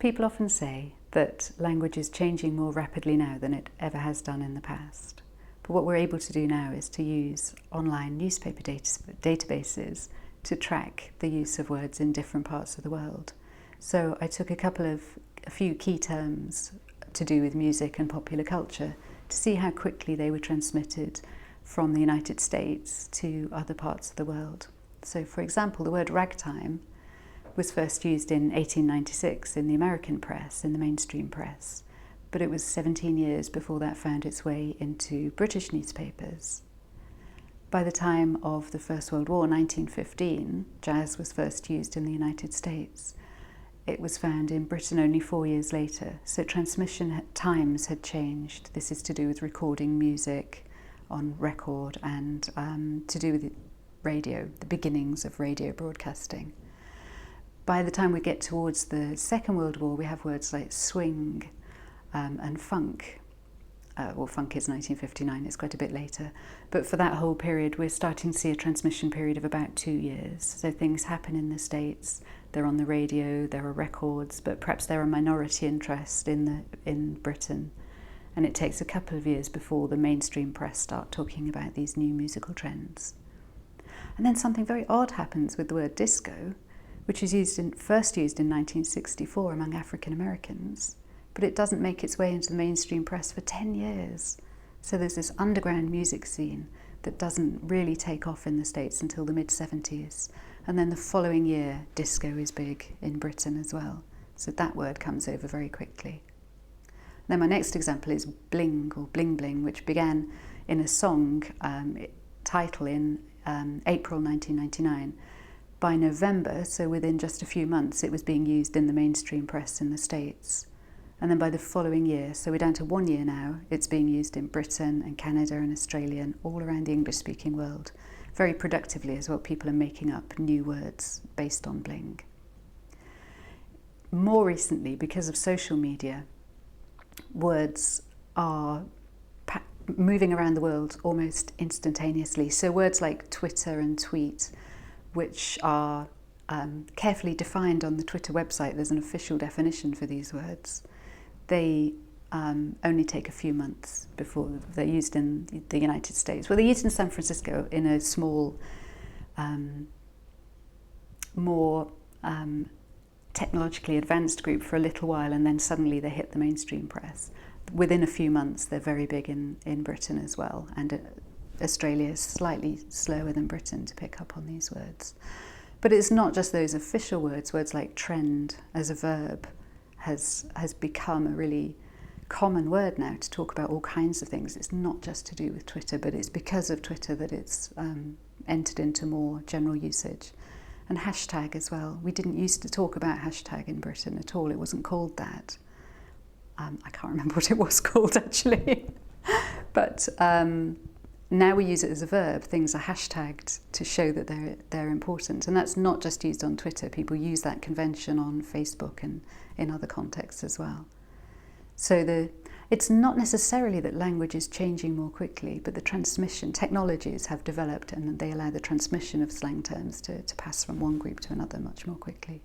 People often say that language is changing more rapidly now than it ever has done in the past. But what we're able to do now is to use online newspaper databases to track the use of words in different parts of the world. So I took a few key terms to do with music and popular culture to see how quickly they were transmitted from the United States to other parts of the world. So, for example, the word ragtime was first used in 1896 in the American press, in the mainstream press, but it was 17 years before that found its way into British newspapers. By the time of the First World War, 1915, jazz was first used in the United States. It was found in Britain only 4 years later, so transmission times had changed. This is to do with recording music on record and to do with radio, the beginnings of radio broadcasting. By the time we get towards the Second World War, we have words like swing and funk. Funk is 1959, it's quite a bit later. But for that whole period, we're starting to see a transmission period of about 2 years. So things happen in the States, they're on the radio, there are records, but perhaps they're a minority interest in Britain. And it takes a couple of years before the mainstream press start talking about these new musical trends. And then something very odd happens with the word disco, which is first used in 1964 among African Americans, but it doesn't make its way into the mainstream press for 10 years. So there's this underground music scene that doesn't really take off in the States until the mid-70s. And then the following year, disco is big in Britain as well. So that word comes over very quickly. Then my next example is bling or bling bling, which began in a song title in April 1999. By November, so within just a few months, it was being used in the mainstream press in the States. And then by the following year, so we're down to 1 year now, it's being used in Britain and Canada and Australia and all around the English-speaking world. Very productively as well, people are making up new words based on bling. More recently, because of social media, words are moving around the world almost instantaneously. So words like Twitter and tweet, which are carefully defined on the Twitter website, there's an official definition for these words. They only take a few months before they're used in the United States. Well, they're used in San Francisco in a small, more technologically advanced group for a little while, and then suddenly they hit the mainstream press. Within a few months, they're very big in Britain as well, and Australia is slightly slower than Britain to pick up on these words. But it's not just those official words. Words like trend as a verb has become a really common word now to talk about all kinds of things. It's not just to do with Twitter, but it's because of Twitter that it's entered into more general usage. And hashtag as well. We didn't used to talk about hashtag in Britain at all. It wasn't called that. I can't remember what it was called actually. But now we use it as a verb. Things are hashtagged to show that they're important. And that's not just used on Twitter. People use that convention on Facebook and in other contexts as well. So it's not necessarily that language is changing more quickly, but the transmission, technologies have developed and they allow the transmission of slang terms to pass from one group to another much more quickly.